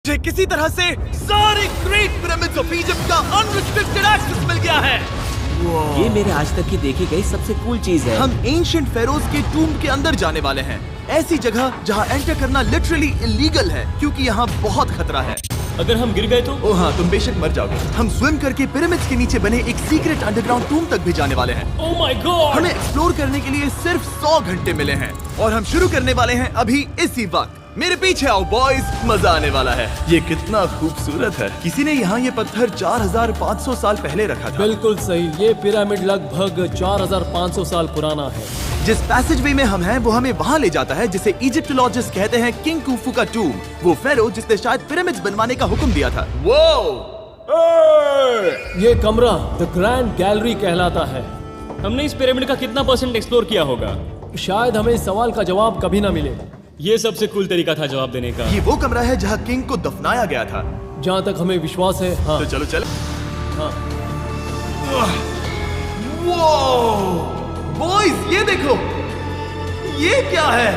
मुझे किसी तरह से सारे ग्रेट पिरामिड्स ऑफ इजिप्ट का अनरिस्ट्रिक्टेड एक्सेस मिल गया है। ये मेरे आज तक की देखी गई सबसे कूल चीज है। हम एंशिएंट फेरोज के टूम के अंदर जाने वाले हैं, ऐसी जगह जहाँ एंटर करना लिटरली इलीगल है क्योंकि यहाँ बहुत खतरा है। अगर हम गिर गए तो? ओ हाँ, तुम बेशक मर जाओगे। हम स्विम करके पिरामिड्स के नीचे बने एक सीक्रेट अंडरग्राउंड टूम तक भी जाने वाले हैं। Oh my God! हमें एक्सप्लोर करने के लिए सिर्फ 100 घंटे मिले हैं और हम शुरू करने वाले हैं अभी इसी वक्त। मेरे पीछे आओ बॉयज, मजा आने वाला है। ये कितना खूबसूरत है। किसी ने यहाँ ये पत्थर 4500 साल पहले रखा था। बिल्कुल सही, ये पिरामिड लगभग 4500 साल पुराना है। जिस पैसेजवे में हम हैं वो हमें वहाँ ले जाता है जिसे इजिप्टोलॉजिस्ट कहते हैं किंग कुफू का टूम, वो फेरो जिसने शायद पिरामिड्स बनवाने का हुक्म दिया था। ये कमरा द ग्रैंड गैलरी कहलाता है। हमने इस पिरामिड का कितना % एक्सप्लोर किया होगा? शायद हमें इस सवाल का जवाब कभी ना मिले। ये सबसे कूल तरीका था जवाब देने का। ये वो कमरा है जहाँ किंग को दफनाया गया था। जहाँ तक हमें विश्वास है। हाँ। तो चलो चल। हाँ। बॉयज ये देखो, ये क्या है?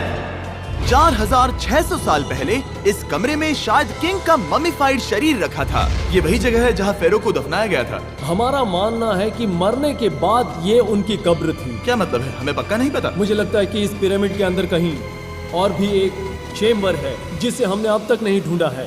4600 साल पहले इस कमरे में शायद किंग का ममीफाइड शरीर रखा था। ये वही जगह है जहाँ फेरो को दफनाया गया था। हमारा मानना है कि मरने के बाद ये उनकी कब्र थी। क्या मतलब है? हमें पक्का नहीं पता। मुझे लगता है कि इस पिरामिड के अंदर कहीं और भी एक चेम्बर है जिसे हमने अब तक नहीं ढूंढा है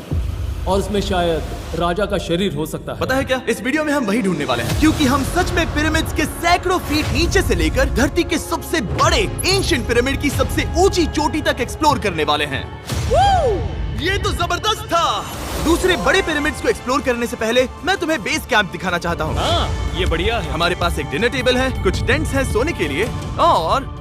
और उसमें शायद राजा का शरीर हो सकता है। पता है क्या, इस वीडियो में हम वही ढूंढने वाले हैं क्योंकि हम सच में पिरामिड्स के सैकड़ों फीट नीचे से लेकर धरती के सबसे बड़े एंशिएंट पिरामिड की सबसे ऊंची चोटी तक एक्सप्लोर करने वाले हैं। ये तो जबरदस्त था। दूसरे बड़े पिरामिड्स को एक्सप्लोर करने से पहले मैं तुम्हें बेस कैंप दिखाना चाहता हूँ। हाँ, ये बढ़िया है। हमारे पास एक डिनर टेबल है, कुछ टेंट्स हैं सोने के लिए और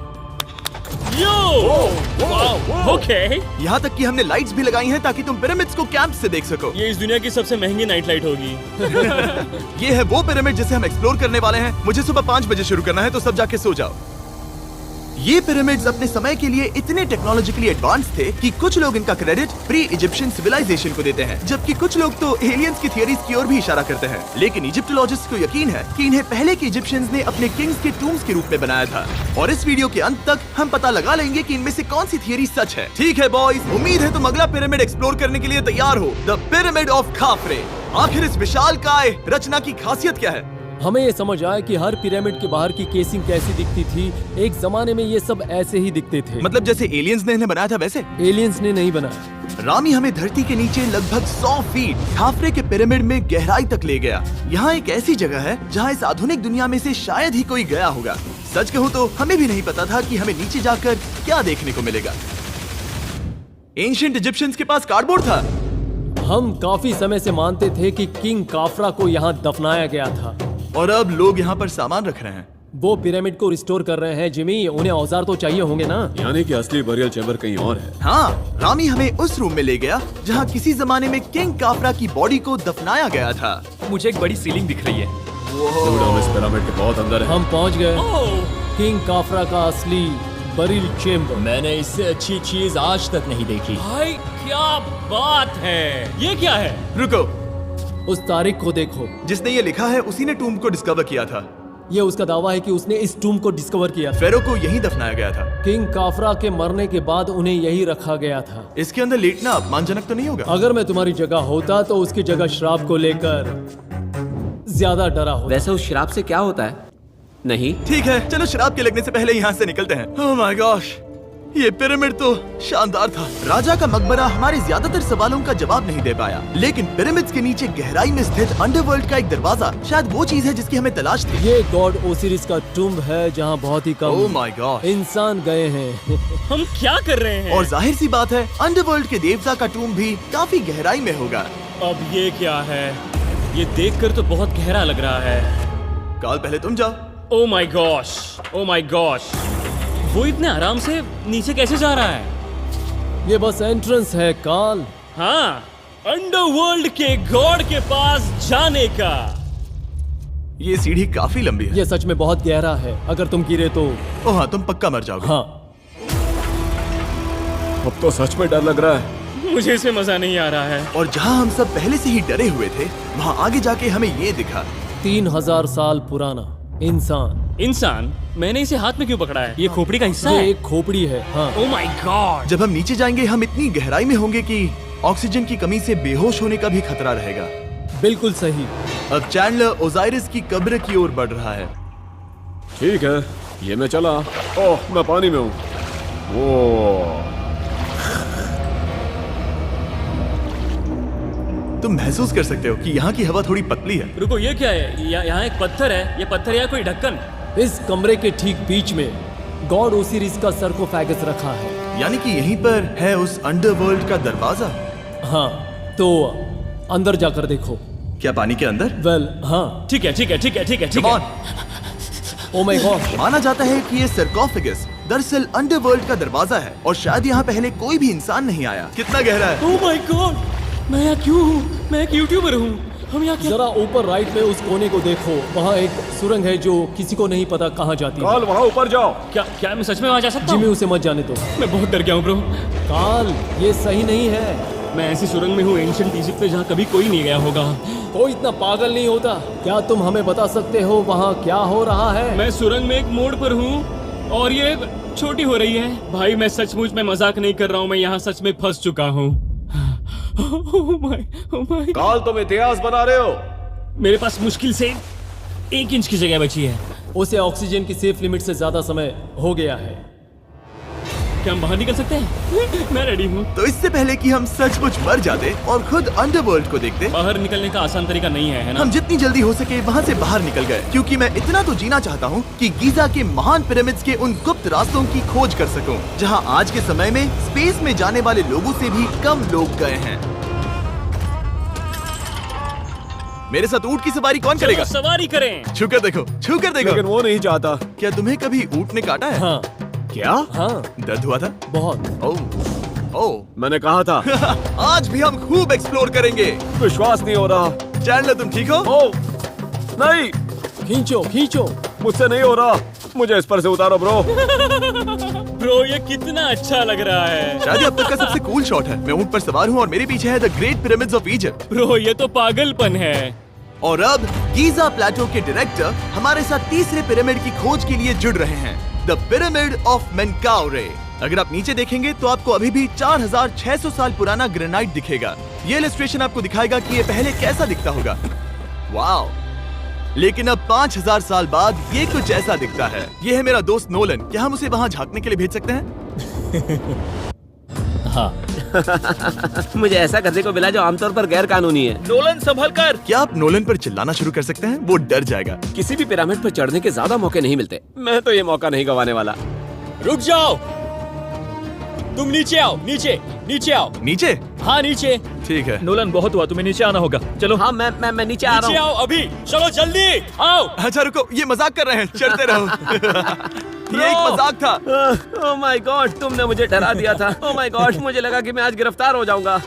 ओके। यहाँ तक कि हमने लाइट्स भी लगाई हैं ताकि तुम पिरामिड्स को कैंप से देख सको। ये इस दुनिया की सबसे महंगी नाइट लाइट होगी। ये है वो पिरामिड जिसे हम एक्सप्लोर करने वाले हैं। मुझे सुबह 5 बजे शुरू करना है तो सब जाके सो जाओ। ये पिरामिड्स अपने समय के लिए इतने टेक्नोलॉजिकली एडवांस थे कि कुछ लोग इनका क्रेडिट प्री इजिप्शियन सिविलाइजेशन को देते हैं, जबकि कुछ लोग तो एलियंस की थियरीज की ओर भी इशारा करते हैं। लेकिन इजिप्टोलॉजिस्ट को यकीन है कि इन्हें पहले के इजिप्शियंस ने अपने किंग्स के टूम्स के रूप में बनाया था। और इस वीडियो के अंत तक हम पता लगा लेंगे कि इनमें से कौन सी थियरी सच है। ठीक है बॉयज, उम्मीद है तुम अगला पिरामिड एक्सप्लोर करने के लिए तैयार हो, द पिरामिड ऑफ खाफरे। आखिर इस विशालकाय रचना की खासियत क्या है? हमें ये समझ आया कि हर पिरामिड के बाहर की केसिंग कैसी दिखती थी। एक जमाने में ये सब ऐसे ही दिखते थे। मतलब जैसे एलियंस ने इन्हें बनाया था वैसे? एलियंस ने नहीं बनाया। रामी हमें धरती के नीचे लगभग 100 फीट खाफरे के पिरामिड में गहराई तक ले गया। यहाँ एक ऐसी जगह है जहाँ इस आधुनिक दुनिया में से शायद ही कोई गया होगा। सच कहूँ तो हमें भी नहीं पता था कि हमें नीचे जाकर क्या देखने को मिलेगा। एंशिएंट इजिप्शियंस के पास कार्डबोर्ड था। हम काफी समय से मानते थे कि किंग काफरा को यहाँ दफनाया गया था और अब लोग यहाँ पर सामान रख रहे हैं। वो पिरामिड को रिस्टोर कर रहे हैं। जिमी, उन्हें औजार तो चाहिए होंगे ना? यानी कि असली बरियल चैम्बर कहीं और है। हाँ, रामी हमें उस रूम में ले गया जहाँ किसी जमाने में किंग काफरा की बॉडी को दफनाया गया था। मुझे एक बड़ी सीलिंग दिख रही है। हम इस पिरामिड के बहुत अंदर है। हम पहुँच गए किंग काफरा का असली बरियल चेम्बर। मैंने इससे अच्छी चीज आज तक नहीं देखी। भाई क्या बात है! ये क्या है? रुको, उस तारीख को देखो। जिसने ये लिखा है उसी ने टूम को डिस्कवर किया था। ये उसका दावा है कि उसने इस टूम को डिस्कवर किया था। फेरो को यहीं दफनाया गया था। किंग काफरा के मरने के बाद उन्हें यही रखा गया था। इसके अंदर लेटना अपमानजनक तो नहीं होगा? अगर मैं तुम्हारी जगह होता तो उसकी जगह श्राप को लेकर ज्यादा डरा होता। वैसे उस शराब से क्या होता है? नहीं। ठीक है, चलो शराब के लगने से पहले यहाँ से निकलते हैं। ओह माय गॉश, ये पिरामिड तो शानदार था। राजा का मकबरा हमारे ज्यादातर सवालों का जवाब नहीं दे पाया, लेकिन पिरामिड्स के नीचे गहराई में स्थित अंडरवर्ल्ड का एक दरवाजा शायद वो चीज है जिसकी हमें तलाश थी। ये गॉड ओसिरिस का टूम्ब है जहाँ बहुत ही ओह कम माय गॉड इंसान गए हैं। हम क्या कर रहे हैं? और जाहिर सी बात है अंडरवर्ल्ड के देवता का टूम्ब भी काफी गहराई में होगा। अब ये क्या है? ये देखकर तो बहुत गहरा लग रहा है। काल, पहले तुम जाओ। Oh my gosh, oh my gosh, वो इतने आराम से नीचे कैसे जा रहा है? ये बस एंट्रेंस है काल। हाँ, अंडरवर्ल्ड के गॉड के पास जाने का। ये सीढ़ी काफी लंबी है। ये सच में बहुत गहरा है। अगर तुम गिरे तो ओह हाँ, तुम पक्का मर जाओगे। हाँ। अब तो सच में डर लग रहा है। मुझे इसमें मजा नहीं आ रहा है। और जहाँ हम सब पहले से ही डरे हुए थे, वहाँ आगे जाके हमें ये दिखा। 3000 साल पुराना इंसान। मैंने इसे हाथ में क्यों पकड़ा है? ये खोपड़ी का हिस्सा ये है? एक खोपड़ी है। हाँ। Oh my God! जब हम नीचे जाएंगे हम इतनी गहराई में होंगे कि ऑक्सीजन की कमी से बेहोश होने का भी खतरा रहेगा। बिल्कुल सही। अब चैंडलर ओजाइरिस की कब्र की ओर बढ़ रहा है। ठीक है, ये मैं चला। ओह, मैं पानी में हूँ। वो तुम महसूस कर सकते हो कि यहाँ की हवा थोड़ी पतली है। रुको, ये क्या है? यहाँ एक पत्थर है। ये पत्थर या कोई ढक्कन? इस कमरे के ठीक बीच में गॉड ओसिरिस का सरकोफेगस रखा है। यानी कि यहीं पर है उस अंडरवर्ल्ड का दरवाजा। हाँ, तो अंदर जाकर देखो। क्या पानी के अंदर? वेल, हाँ। ठीक है, ठीक है, ठीक है, ठीक है, ठीक Come है। on। Oh my God. माना जाता है कि ये सरकोफेगस दरअसल अंडरवर्ल्ड का दरवाजा है और शायद यहाँ पहले कोई भी इंसान नहीं आया। कितना गहरा है? ओह माय गॉड, मैं यहाँ क्यों हूँ? मैं एक यूट्यूबर हूँ। हम यहाँ क्या? जरा ऊपर राइट में उस कोने को देखो, वहाँ एक सुरंग है जो किसी को नहीं पता कहाँ जाती है। काल, वहाँ ऊपर जाओ। क्या मैं सच में वहाँ जा सकता जिमी, हूँ? उसे मत जाने दो। मैं बहुत डर गया हूँ ब्रो। काल, ये सही नहीं है। मैं ऐसी सुरंग में हूँ एंशिएंट इजिप्ट में जहाँ कभी कोई नहीं गया होगा। कोई इतना पागल नहीं होता। क्या तुम हमें बता सकते हो वहाँ क्या हो रहा है? मैं सुरंग में एक मोड़ पर हूँ और ये छोटी हो रही है। भाई मैं सचमुच में मजाक नहीं कर रहा हूँ, मैं यहाँ सच में फंस चुका हूँ। Oh my. काल, तुम इतिहास बना रहे हो। मेरे पास मुश्किल से 1 इंच की जगह बची है। उसे ऑक्सीजन की सेफ लिमिट से ज्यादा समय हो गया है। क्या हम बाहर निकल सकते हैं? मैं रेडी हूँ। तो इससे पहले कि हम सचमुच मर जाते और खुद अंडरवर्ल्ड को देखते, बाहर निकलने का आसान तरीका नहीं है ना? हम जितनी जल्दी हो सके वहाँ से बाहर निकल गए, क्योंकि मैं इतना तो जीना चाहता हूँ कि गीजा के महान पिरामिड्स के उन गुप्त रास्तों की खोज कर सकूं, जहाँ आज के समय में स्पेस में जाने वाले लोगों से भी कम लोग गए हैं। मेरे साथ ऊंट की सवारी कौन चलो करेगा? सवारी करें। छूकर देखो, छूकर देखो। लेकिन वो नहीं चाहता। क्या तुम्हें कभी ऊंट ने काटा है? हाँ क्या? हाँ, दर्द हुआ था? बहुत। ओह मैंने कहा था। आज भी हम खूब एक्सप्लोर करेंगे। विश्वास नहीं हो रहा। चैंडलर, तुम ठीक हो? ओह, नहीं, खींचो खींचो। मुझसे नहीं हो रहा। मुझे इस पर से उतारो ब्रो। ब्रो ये कितना अच्छा लग रहा है। शायद ये अब तक का सबसे कूल शॉट है। मैं ऊंट पर सवार हूँ और मेरे पीछे है the great pyramids of Egypt. Bro ये तो पागलपन है। और अब गीजा प्लेटो के डायरेक्टर हमारे साथ तीसरे पिरामिड की खोज के लिए जुड़ रहे हैं, द पिरामिड ऑफ मेनकाउरे। अगर आप नीचे देखेंगे तो आपको अभी भी 4600 साल पुराना ग्रेनाइट दिखेगा। ये इलस्ट्रेशन आपको दिखाएगा कि ये पहले कैसा दिखता होगा। वाओ! लेकिन अब 5000 साल बाद ये कुछ ऐसा दिखता है। ये है मेरा दोस्त नोलन। क्या हम उसे वहाँ झांकने के लिए भेज सकते हैं? हाँ। मुझे ऐसा करने को मिला जो आमतौर पर गैर कानूनी है। नोलन संभल कर। क्या आप नोलन पर चिल्लाना शुरू कर सकते हैं? वो डर जाएगा। किसी भी पिरामिड पर चढ़ने के ज्यादा मौके नहीं मिलते। मैं तो ये मौका नहीं गंवाने वाला। रुक जाओ, तुम नीचे आओ। नीचे नीचे आओ। नीचे? हाँ नीचे। ठीक है। नोलन बहुत हुआ, तुम्हें नीचे आना होगा। चलो। हाँ, मैं नीचे आ नीचे रहा हूँ। आओ अभी। चलो जल्दी आओ। अच्छा रुको, ये मजाक कर रहे हैं। चढ़ते रहो। ये एक मजाक था। ओह माय गॉड, तुमने मुझे डरा दिया था। ओह माय गॉड, मुझे लगा कि मैं आज गिरफ्तार हो जाऊंगा।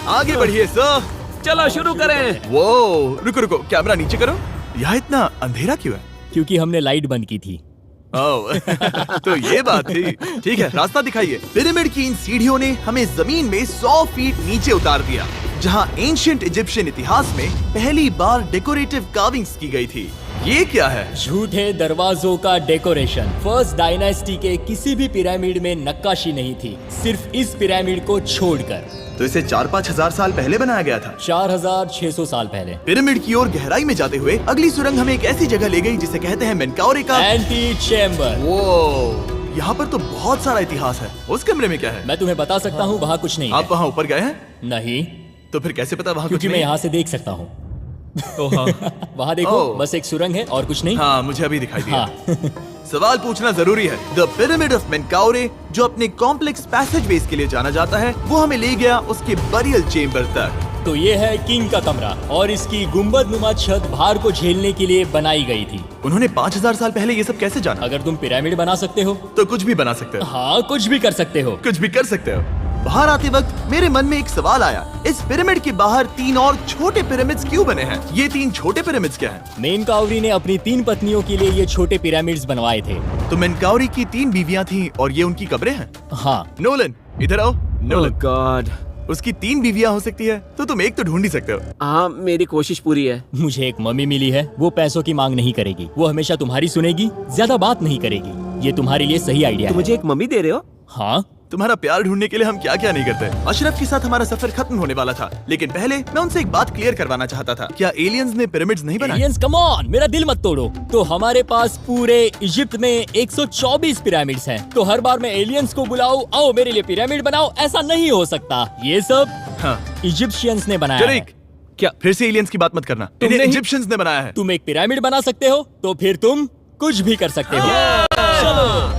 आगे बढ़िए सर। चलो शुरू करें। वो रुको रुको, कैमरा नीचे करो। यहाँ इतना अंधेरा क्यों है? क्योंकि हमने लाइट बंद की थी। ओह, तो ये बात थी। ठीक है, रास्ता दिखाइए। पिरामिड की इन सीढ़ियों ने हमें जमीन में 100 फीट नीचे उतार दिया, जहाँ एंशिएंट इजिप्शियन इतिहास में पहली बार डेकोरेटिव कार्विंग्स की गई थी। ये क्या है? झूठे दरवाजों का डेकोरेशन। फर्स्ट डायनेस्टी के किसी भी पिरामिड में नक्काशी नहीं थी, सिर्फ इस पिरामिड को छोड़कर। तो इसे 4-5 हजार साल पहले बनाया गया था। 4600 साल पहले। पिरामिड की ओर गहराई में जाते हुए अगली सुरंग हमें एक ऐसी जगह ले गई जिसे कहते हैं मेनकाउरे का एंटी चैम्बर। वो यहाँ पर तो बहुत सारा इतिहास है। उस कमरे में क्या है? मैं तुम्हें बता सकता हूँ, वहाँ कुछ नहीं आप है। वहाँ ऊपर गए हैं? नहीं, तो फिर कैसे पता वहाँ कुछ क्योंकि मैं नहीं? यहाँ से देख सकता हूँ। हाँ। वहाँ देखो, ओह। बस एक सुरंग है और कुछ नहीं। हाँ, मुझे अभी दिखाई दिया। हाँ। सवाल पूछना जरूरी है। द पिरामिड ऑफ मेनकाउरे, जो अपने कॉम्प्लेक्स पैसेजवेज के लिए जाना जाता है, वो हमें ले गया उसके बरियल चेम्बर तक। तो ये है किंग का कमरा और इसकी गुंबदनुमा छत भार को झेलने के लिए बनाई गई थी। उन्होंने 5000 साल पहले ये सब कैसे जाना? अगर तुम पिरामिड बना सकते हो तो कुछ भी बना सकते हो। हाँ, कुछ भी कर सकते हो। कुछ भी कर सकते हो। बाहर आते वक्त मेरे मन में एक सवाल आया, इस पिरामिड के बाहर 3 और छोटे पिरामिड्स क्यों बने हैं? ये 3 छोटे पिरामिड्स क्या हैं? मेनकाउरी ने अपनी 3 पत्नियों के लिए ये छोटे पिरामिड्स बनवाए थे। तो मेनकाउरी की 3 बीवियां थीं और ये उनकी कब्रें हैं। हाँ। नोलन, इधर आओ। Nolan, God. उसकी 3 बीवियां हो सकती है, तो तुम एक तो ढूंढ ही सकते हो। हाँ, मेरी कोशिश पूरी है। मुझे एक मम्मी मिली है, वो पैसों की मांग नहीं करेगी, वो हमेशा तुम्हारी सुनेगी, ज्यादा बात नहीं करेगी। ये तुम्हारे लिए सही आइडिया तो है। मुझे एक मम्मी दे रहे हो? हाँ, तुम्हारा प्यार ढूंढने के लिए हम क्या क्या नहीं करते। अशरफ के साथ हमारा सफर खत्म होने वाला था, लेकिन पहले मैं उनसे एक बात क्लियर करवाना चाहता था। क्या एलियंस ने पिरामिड्स नहीं बनाए? एलियंस कम ऑन, मेरा दिल मत तोड़ो। तो हमारे पास पूरे इजिप्ट में 124 पिरामिड्स हैं। तो हर बार मैं एलियंस को बुलाऊं, आओ मेरे लिए पिरामिड बनाओ, ऐसा नहीं हो सकता। ये सब हाँ। इजिप्शियंस ने बनाया है। जरीक, क्या फिर से एलियंस की बात मत करना। इन्हें नहीं- इजिप्शियंस ने बनाया है। तुम एक पिरामिड बना सकते हो तो फिर तुम कुछ भी कर सकते हो।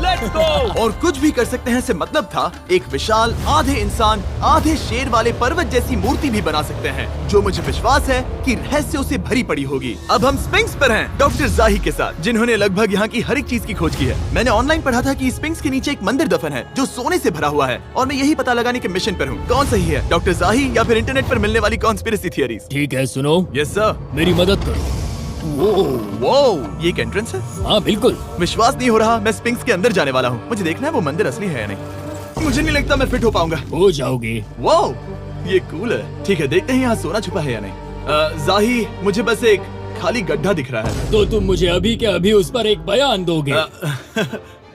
Let's go. और कुछ भी कर सकते हैं से मतलब था एक विशाल आधे इंसान आधे शेर वाले पर्वत जैसी मूर्ति भी बना सकते हैं, जो मुझे विश्वास है कि रहस्यों से भरी पड़ी होगी। अब हम स्पिंक्स पर हैं, डॉक्टर जाही के साथ, जिन्होंने लगभग यहाँ की हर एक चीज की खोज की है। मैंने ऑनलाइन पढ़ा था कि स्पिंक्स के नीचे एक मंदिर दफन है जो सोने से भरा हुआ है, और मैं यही पता लगाने के मिशन पर हूँ। कौन सही है, डॉक्टर जाही या फिर इंटरनेट पर मिलने वाली कॉन्स्पिरेसी थियरीज? ठीक है, सुनो, यस सर। मेरी मदद करो। वो ये एक एंट्रेंस है? हाँ बिल्कुल। विश्वास नहीं हो रहा, मैं स्पिंक्स के अंदर जाने वाला हूँ। मुझे देखना है वो मंदिर असली है या नहीं। मुझे नहीं लगता मैं फिट हो पाऊंगा। हो जाओगे। वाओ, ये कूल है। ठीक है, देखते हैं यहाँ सोना छुपा है या नहीं। जाही, मुझे बस एक खाली गड्ढा दिख रहा है। तो तुम मुझे अभी के अभी उस पर एक बयान दोगे?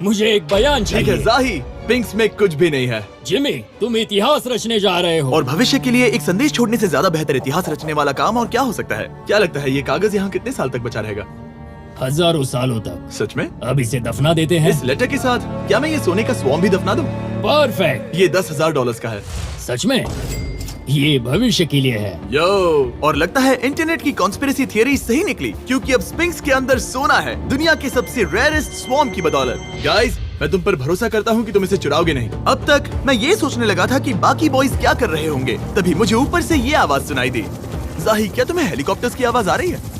मुझे एक बयान ठीक है चाहिए। जाही, स्पिंक्स में कुछ भी नहीं है। जिमी, तुम इतिहास रचने जा रहे हो। और भविष्य के लिए एक संदेश छोड़ने से ज्यादा बेहतर इतिहास रचने वाला काम और क्या हो सकता है? क्या लगता है ये कागज यहाँ कितने साल तक बचा रहेगा? हजारों सालों तक। सच में? अब इसे दफना देते हैं। इस लेटर के साथ क्या मैं ये सोने का स्वॉर्म भी दफना दूं? परफेक्ट। ये $10,000 का है। सच में? ये भविष्य के लिए है। यो, और लगता है इंटरनेट की कॉन्स्पिरेसी थियरी सही निकली, क्योंकि अब स्पिंक्स के अंदर सोना है, दुनिया के सबसे रेयरेस्ट स्वॉर्म की बदौलत। गाइस, मैं तुम पर भरोसा करता हूँ कि तुम इसे चुराओगे नहीं। अब तक मैं ये सोचने लगा था कि बाकी बॉयज क्या कर रहे होंगे, तभी मुझे ऊपर से ये आवाज सुनाई दी। जाही, क्या तुम्हें हेलीकॉप्टर्स की आवाज आ रही है?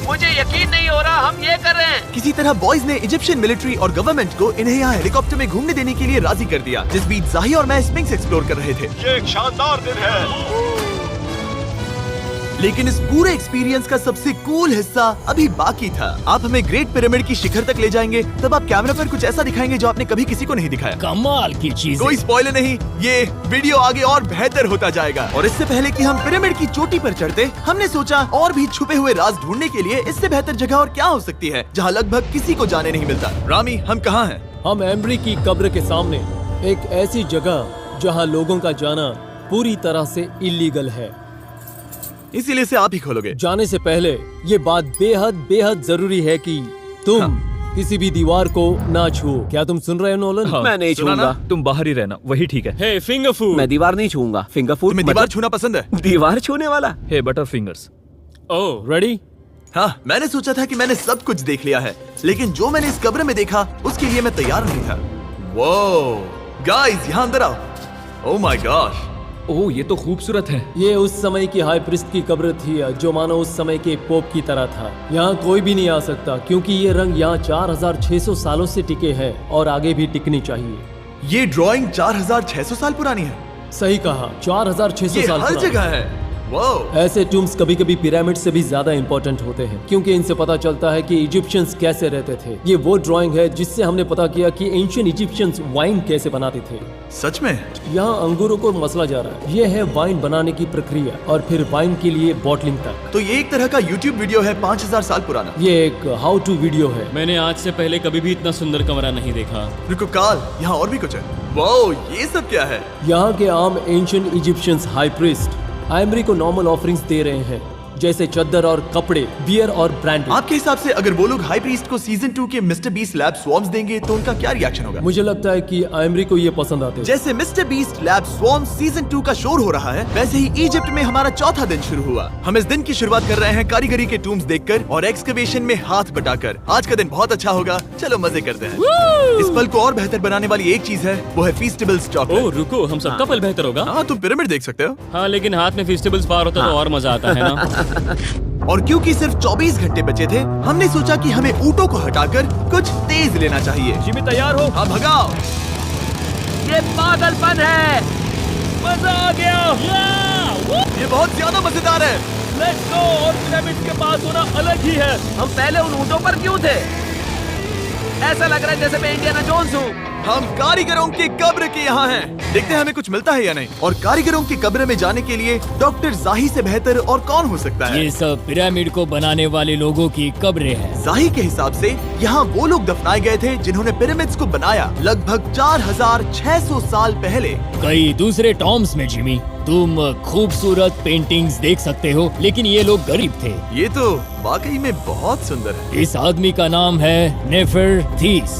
मुझे यकीन नहीं हो रहा हम ये कर रहे हैं। किसी तरह बॉयज ने इजिप्शियन मिलिट्री और गवर्नमेंट को इन्हें यहाँ हेलीकॉप्टर में घूमने देने के लिए राजी कर दिया, जिस बीच जाही और मैं स्पिंक्स एक्सप्लोर कर रहे थे। ये एक शानदार दिन है। लेकिन इस पूरे एक्सपीरियंस का सबसे कूल हिस्सा अभी बाकी था। आप हमें ग्रेट पिरामिड की शिखर तक ले जाएंगे, तब आप कैमरा पर कुछ ऐसा दिखाएंगे जो आपने कभी किसी को नहीं दिखाया। कमाल की चीज। कोई स्पॉइलर नहीं, ये वीडियो आगे और बेहतर होता जाएगा। और इससे पहले कि हम पिरामिड की चोटी पर चढ़ते, हमने सोचा और भी छुपे हुए राज ढूंढने के लिए इससे बेहतर जगह और क्या हो सकती है, जहाँ लगभग किसी को जाने नहीं मिलता। रामी, हम कहाँ हैं? हम एम्ब्री की कब्र के सामने, एक ऐसी जगह जहां लोगों का जाना पूरी तरह से इलीगल है। इसीलिए से आप ही खोलोगे। जाने से पहले ये बात बेहद बेहद जरूरी है कि तुम किसी भी दीवार को ना छुओ। क्या तुम सुन रहे हो नोलन? मैं नहीं सुना छूंगा। ना? तुम बाहर ही रहना, वही ठीक है। हे फिंगर फूड। मैं दीवार नहीं छूंगा। फिंगर फूड तुम्हें दीवार छूना पसंद है? दीवार छूने वाला। हे बटर फिंगर्स। ओह, रेडी? हाँ, मैंने सोचा था कि मैंने सब कुछ देख लिया है, लेकिन जो मैंने इस कब्र में देखा उसके लिए मैं तैयार नहीं था। वो गाइस, यहाँ अंदर आओ। ओह माय गॉश, ओह, ये तो खूबसूरत है। ये उस समय की हाई प्रिस्ट की कब्र थी, जो मानो उस समय के पोप की तरह था। यहाँ कोई भी नहीं आ सकता, क्योंकि ये रंग यहाँ 4600 सालों से टिके हैं और आगे भी टिकनी चाहिए। ये ड्राइंग 4600 साल पुरानी है। सही कहा, 4600 ये साल हर पुरानी। जगह है। वाह, ऐसे टूम्स कभी कभी पिरामिड से भी ज्यादा इंपॉर्टेंट होते हैं, क्योंकि इनसे पता चलता है कि इजिप्शियंस कैसे रहते थे। ये वो ड्राइंग है जिससे हमने पता किया कि एंशियंट इजिप्शियंस वाइन कैसे बनाते थे। सच में? यहाँ अंगूरों को मसला जा रहा है। ये है वाइन बनाने की प्रक्रिया और फिर वाइन के लिए बॉटलिंग तक। तो ये एक तरह का YouTube वीडियो है 5000 साल पुराना। ये एक हाउ टू वीडियो है। मैंने आज से पहले कभी भी इतना सुंदर कमरा नहीं देखा। रुको काल, यहाँ और भी कुछ है। वाओ, ये सब क्या है? यहाँ के आम एंशियंट इजिप्शियंस हाई प्रीस्ट आयमरी को नॉर्मल ऑफरिंग्स दे रहे हैं, जैसे चद्दर और कपड़े, बियर और ब्रांडी। आपके हिसाब से अगर वो लोग हाई प्रीस्ट को सीजन 2 के मिस्टर बीस्ट लैब स्वॉर्म्स देंगे तो उनका क्या रिएक्शन होगा? मुझे लगता है कि आयमरी को ये पसंद आते हैं। जैसे मिस्टर बीस्ट लैब स्वॉर्म्स सीजन 2 का शोर हो रहा है, वैसे ही इजिप्ट में हमारा चौथा दिन शुरू हुआ। हम इस दिन की शुरुआत कर रहे हैं कारीगरी के टूम्स देखकर और एक्सकवेशन में हाथ बटाकर। आज का दिन बहुत अच्छा होगा, चलो मजे करते हैं। इस पल को और बेहतर बनाने वाली एक चीज है, वो है फीस्टेबल्स ओह चॉकलेट। रुको, हम सबका पल बेहतर होगा। हाँ, तुम पिरामिड देख सकते हो। हाँ, लेकिन हाथ में फेस्टिवल्स बार होता तो और मजा आता है ना। और क्योंकि सिर्फ 24 घंटे बचे थे, हमने सोचा कि हमें ऊँटों को हटाकर कुछ तेज लेना चाहिए। जिमी तैयार हो? हाँ, भगाओ। ये पागलपन है। मजा आ गया। ये बहुत ज्यादा मजेदार है। Let's go. और पिरामिड के पास होना अलग ही है। हम पहले उन ऊँटों पर क्यों थे? ऐसा लग रहा है जैसे मैं इंडियाना जोन्स हूँ। हम कारीगरों की कब्र के यहाँ हैं। देखते हैं हमें कुछ मिलता है या नहीं। और कारीगरों की कब्र में जाने के लिए डॉक्टर जाही से बेहतर और कौन हो सकता है? ये सब पिरामिड को बनाने वाले लोगों की कब्रें हैं। जाही के हिसाब से यहाँ वो लोग दफनाए गए थे जिन्होंने पिरामिड्स को बनाया लगभग 4600 साल पहले। कई दूसरे टॉम्स में जिमी, तुम खूबसूरत पेंटिंग्स देख सकते हो, लेकिन ये लोग गरीब थे। ये तो वाकई में बहुत सुंदर है। इस आदमी का नाम है नेफरथीस।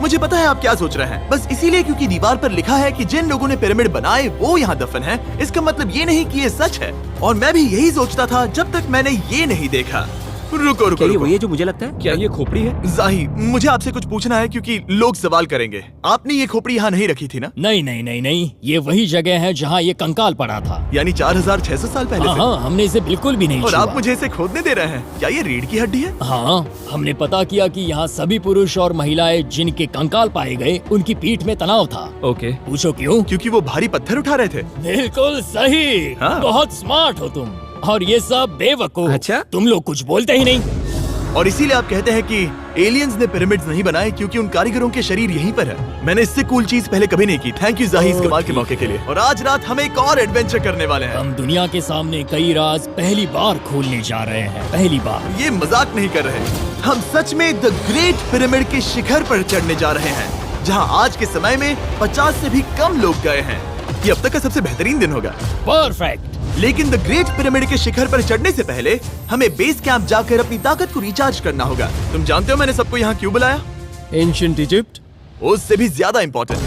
मुझे पता है आप क्या सोच रहे हैं, बस इसीलिए क्योंकि दीवार पर लिखा है कि जिन लोगों ने पिरामिड बनाए वो यहाँ दफन है, इसका मतलब ये नहीं कि ये सच है। और मैं भी यही सोचता था जब तक मैंने ये नहीं देखा। रुको रुको क्या ये रुको। वही है जो मुझे लगता है? क्या ये खोपड़ी है? जाही, मुझे आपसे कुछ पूछना है क्योंकि लोग सवाल करेंगे। आपने ये खोपड़ी यहाँ नहीं रखी थी ना? नहीं नहीं नहीं नहीं, ये वही जगह है जहाँ ये कंकाल पड़ा था। यानी 4600 साल पहले हाँ से? हाँ, हमने इसे बिल्कुल भी नहीं और छुआ। आप मुझे इसे खोदने दे रहे हैं? क्या ये रीढ़ की हड्डी है? हाँ, हमने पता किया कि यहाँ सभी पुरुष और महिलाएं जिनके कंकाल पाए गए उनकी पीठ में तनाव था। ओके। पूछो क्यों? क्योंकि वो भारी पत्थर उठा रहे थे। बिल्कुल सही। हाँ। बहुत स्मार्ट हो तुम। और ये सब बेवकूफ। अच्छा? तुम लोग कुछ बोलते ही नहीं। और इसीलिए आप कहते हैं कि एलियंस ने पिरामिड्स नहीं बनाए क्योंकि उन कारीगरों के शरीर यहीं पर है। मैंने इससे कूल चीज पहले कभी नहीं की। थैंक यू जाही इस कमाल के मौके के लिए। और आज रात हम एक और एडवेंचर करने वाले हैं। हम दुनिया के सामने कई राज पहली बार खोलने जा रहे हैं। पहली बार। ये मजाक नहीं कर रहे। हम सच में द ग्रेट पिरामिड के शिखर पर चढ़ने जा रहे हैं, जहां आज के समय में 50 से भी कम लोग गए हैं। ये अब तक का सबसे बेहतरीन दिन होगा। परफेक्ट। लेकिन द ग्रेट पिरामिड के शिखर पर चढ़ने से पहले हमें बेस कैंप जाकर अपनी ताकत को रिचार्ज करना होगा। तुम जानते हो मैंने सबको यहाँ क्यों बुलाया? Ancient Egypt. उससे भी ज्यादा इम्पोर्टेंट,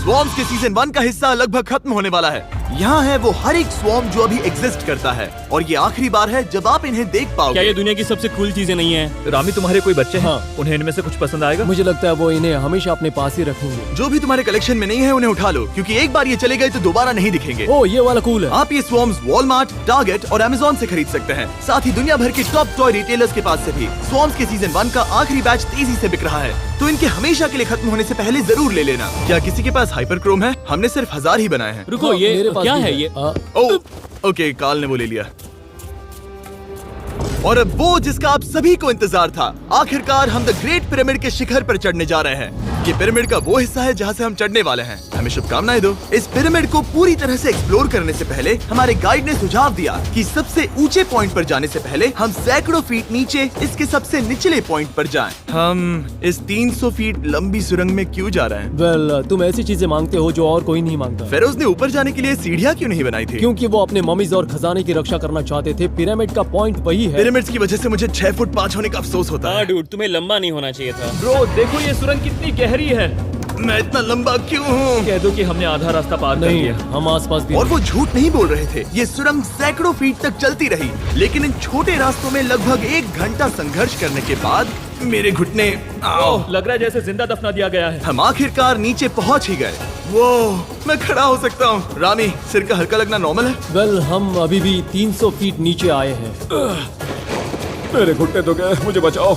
स्वॉर्म्स के सीजन 1 का हिस्सा लगभग खत्म होने वाला है। यहाँ है वो हर एक स्वॉर्म जो अभी एग्जिस्ट करता है, और ये आखिरी बार है जब आप इन्हें देख क्या पाओगे। ये दुनिया की सबसे कूल चीजें नहीं है? रामी, तुम्हारे कोई बच्चे हैं? हाँ। उन्हें इनमें से कुछ पसंद आएगा? मुझे लगता है वो इन्हें हमेशा अपने पास ही रखेंगे। जो भी तुम्हारे कलेक्शन में नहीं है उन्हें उठा लो, क्योंकि एक बार ये चले गए तो दोबारा नहीं दिखेंगे। ओ, ये वाला कूल है। आप ये स्वॉर्म्स वॉलमार्ट, टारगेट और अमेज़न से खरीद सकते हैं। साथ ही दुनिया भर के टॉप टॉय रिटेलर्स के पास से भी। स्वॉर्म्स के सीजन 1 का आखिरी बैच तेजी से बिक रहा है, तो इनके हमेशा के लिए खत्म होने से पहले जरूर ले लेना। क्या किसी के पास हाइपर क्रोम है? हमने सिर्फ 1000 ही बनाए हैं। रुको, हाँ, ये मेरे पास क्या भी है ये? ओके, काल ने वो ले लिया। और अब वो जिसका आप सभी को इंतजार था, आखिरकार हम द ग्रेट पिरामिड के शिखर पर चढ़ने जा रहे हैं। ये पिरामिड का वो हिस्सा है जहाँ से हम चढ़ने वाले हैं। हमें शुभकामनाएं दो। इस पिरामिड को पूरी तरह से एक्सप्लोर करने से पहले हमारे गाइड ने सुझाव दिया कि सबसे ऊंचे पॉइंट पर जाने से पहले हम सैकड़ों फीट नीचे इसके सबसे निचले पॉइंट पर जाएं। हम इस 300 फीट लंबी सुरंग में क्यों जा रहे हैं? वेल, तुम ऐसी चीजें मांगते हो जो और कोई नहीं मांगता। फेरोज ने ऊपर जाने के लिए सीढ़ियाँ क्यों नहीं बनाई थी? क्योंकि वो अपने ममीज और खजाने की रक्षा करना चाहते थे। पिरामिड का पॉइंट वही है। पिरामिड्स की वजह से मुझे 6 फुट 5 होने का अफसोस होता हाँ है। डूड, तुम्हें लंबा नहीं होना चाहिए था। ब्रो, देखो ये सुरंग कितनी गहरी है। मैं इतना लंबा क्यों हूँ? कह दो कि हमने आधा रास्ता पार कर नहीं, लिया। हम आसपास भी और वो झूठ नहीं बोल रहे थे। ये सुरंग सैकड़ों फीट तक चलती रही, लेकिन इन छोटे रास्तों में लगभग 1 घंटा संघर्ष करने के बाद मेरे घुटने ओह, लग रहा है जैसे जिंदा दफना दिया गया है। हम आखिरकार नीचे पहुंच ही गए। वो मैं खड़ा हो सकता हूँ। रामी, सिर का हल्का लगना नॉर्मल है? वेल, हम अभी भी 300 फीट नीचे आए हैं। मेरे घुटने तो गए, मुझे बचाओ।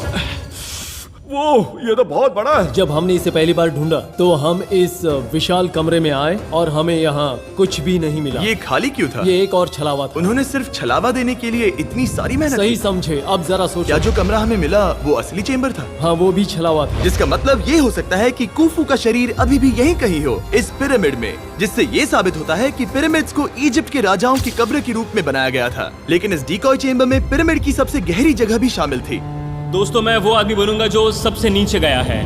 वो ये तो बहुत बड़ा है। जब हमने इसे पहली बार ढूंढा तो हम इस विशाल कमरे में आए और हमें यहाँ कुछ भी नहीं मिला। ये खाली क्यों था? ये एक और छलावा था। उन्होंने सिर्फ छलावा देने के लिए इतनी सारी मेहनत सही की। समझे। अब जरा क्या सोचो। जो कमरा हमें मिला वो असली चेंबर था? हाँ, वो भी छलावा था। जिसका मतलब ये हो सकता है कि कुफू का शरीर अभी भी यहीं कहीं हो, इस पिरामिड में, जिससे ये साबित होता है कि पिरामिड्स को इजिप्ट के राजाओं की कब्र के रूप में बनाया गया था। लेकिन इस डिकॉय चेंबर में पिरामिड की सबसे गहरी जगह भी शामिल थी। दोस्तों, मैं वो आदमी बनूंगा जो सबसे नीचे गया है।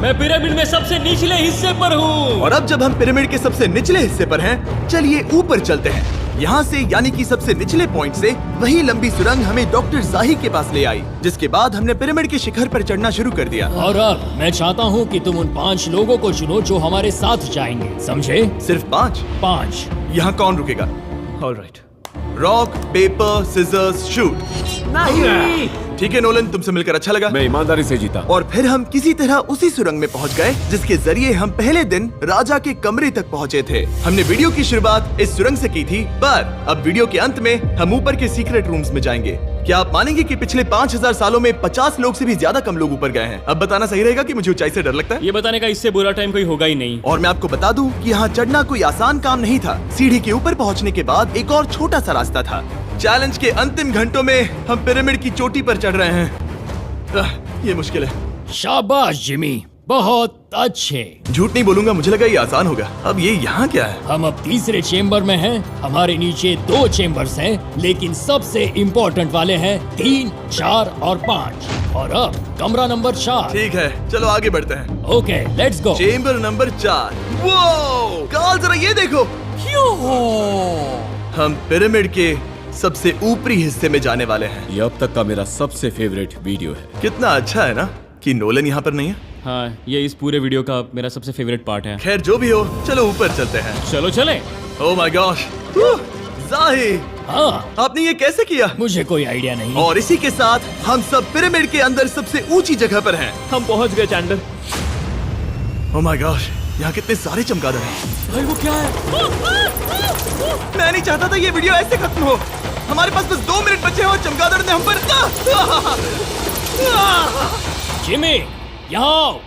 मैं पिरामिड में सबसे निचले हिस्से पर हूँ। और अब जब हम पिरामिड के सबसे निचले हिस्से पर हैं, चलिए ऊपर चलते हैं। यहाँ से, यानी कि सबसे निचले पॉइंट से वही लंबी सुरंग हमें डॉक्टर जाही के पास ले आई, जिसके बाद हमने पिरामिड के शिखर पर चढ़ना शुरू कर दिया। और अब मैं चाहता हूँ कि तुम उन 5 लोगों को चुनो जो हमारे साथ जाएंगे, समझे? सिर्फ 5? 5। यहाँ कौन रुकेगा? Alright. Rock, paper, scissors, shoot. नहीं। ठीक है नोलन, तुमसे मिलकर अच्छा लगा। मैं ईमानदारी से जीता। और फिर हम किसी तरह उसी सुरंग में पहुंच गए जिसके जरिए हम पहले दिन राजा के कमरे तक पहुंचे थे। हमने वीडियो की शुरुआत इस सुरंग से की थी, पर अब वीडियो के अंत में हम ऊपर के सीक्रेट रूम्स में जाएंगे। क्या आप मानेंगे कि पिछले 5000 सालों में 50 लोग से भी ज्यादा कम लोग ऊपर गए हैं? अब बताना सही रहेगा कि मुझे ऊंचाई से डर लगता है। ये बताने का इससे बुरा टाइम कोई होगा ही नहीं। और मैं आपको बता दूं कि यहाँ चढ़ना कोई आसान काम नहीं था। सीढ़ी के ऊपर पहुँचने के बाद एक और छोटा सा रास्ता था। चैलेंज के अंतिम घंटों में हम पिरामिड की चोटी पर चढ़ रहे हैं। ये मुश्किल है। शाबाश जिमी, बहुत अच्छे। झूठ नहीं बोलूंगा, मुझे लगा ये आसान होगा। अब ये यहाँ क्या है? हम अब तीसरे चेम्बर में हैं। हमारे नीचे 2 चेम्बर्स हैं, लेकिन सबसे इम्पोर्टेंट वाले हैं 3, 4 और 5। और अब कमरा नंबर 4। ठीक है, चलो आगे बढ़ते हैं। Okay, let's go. Chamber number 4। वो कार्ल, जरा ये देखो। हम पिरामिड के सबसे ऊपरी हिस्से में जाने वाले हैं। ये अब तक का मेरा सबसे फेवरेट वीडियो है। कितना अच्छा है ना कि नोलन यहाँ पर नहीं है। हाँ, ये इस पूरे वीडियो का मेरा सबसे फेवरेट पार्ट है। खैर जो भी हो, चलो ऊपर चलते हैं। चलो चले। ओह माय गॉश, जाहिर, हाँ, आपने ये कैसे किया? मुझे कोई आइडिया नहीं। और इसी के साथ हम सब पिरामिड के अंदर सबसे ऊंची जगह पर हैं। हम पहुंच गए चैंडलर। ओह माय गॉश, यहाँ कितने सारे चमगादड़ हैं। भाई वो क्या है? मैं नहीं चाहता था ये वीडियो ऐसे खत्म हो। हमारे पास बस 2 मिनट बचे हैं और चमगादड़ ने हम पर जिमी, यहाँ आओ।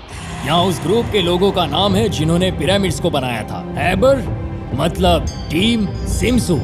यहाँ उस ग्रुप के लोगों का नाम है जिन्होंने पिरामिड्स को बनाया था। एबर मतलब टीम, सिमसू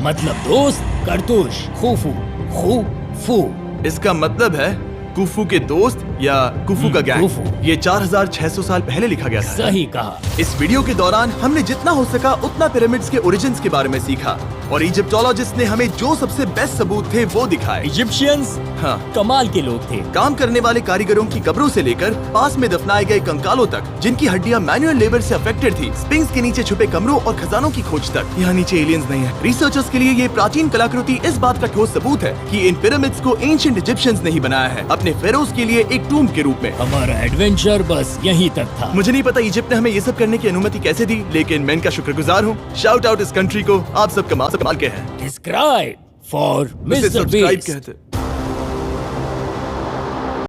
मतलब दोस्त, करतुश, खुफू, खुफू। इसका मतलब है कुफू के दोस्त या कुफू का गैंग। कुफू। ये 4600 साल पहले लिखा गया था। सही कहा। इस वीडियो के दौरान हमने जितना हो सका उतना पिरामिड्स के ओरिजिन्स के बारे में सीखा और इजिप्टोलॉजिस्ट ने हमें जो सबसे बेस्ट सबूत थे वो दिखाए। इजिप्शियंस हाँ, कमाल के लोग थे। काम करने वाले कारीगरों की कब्रों से लेकर पास में दफनाए गए कंकालों तक, जिनकी हड्डियां मैनुअल लेबर से अफेक्टेड थी, स्पिंक्स के नीचे छुपे कमरों और खजानों की खोज तक। यहाँ नीचे एलियंस नहीं है। रिसर्चर्स के लिए ये प्राचीन कलाकृति इस बात का ठोस सबूत है कि इन पिरामिड्स को एंशिएंट इजिप्शियंस ने ही बनाया है, अपने फेरोज के लिए एक टूम्ब के रूप में। हमारा एडवेंचर बस यहीं तक था। मुझे नहीं पता इजिप्ट ने हमें ये सब करने की अनुमति कैसे दी, लेकिन मैं इनका शुक्रगुजार हूँ। शाउट आउट इस कंट्री को, आप सब कमाल के हैं। Subscribe for उसे Mr. Subscribe Beast. कहते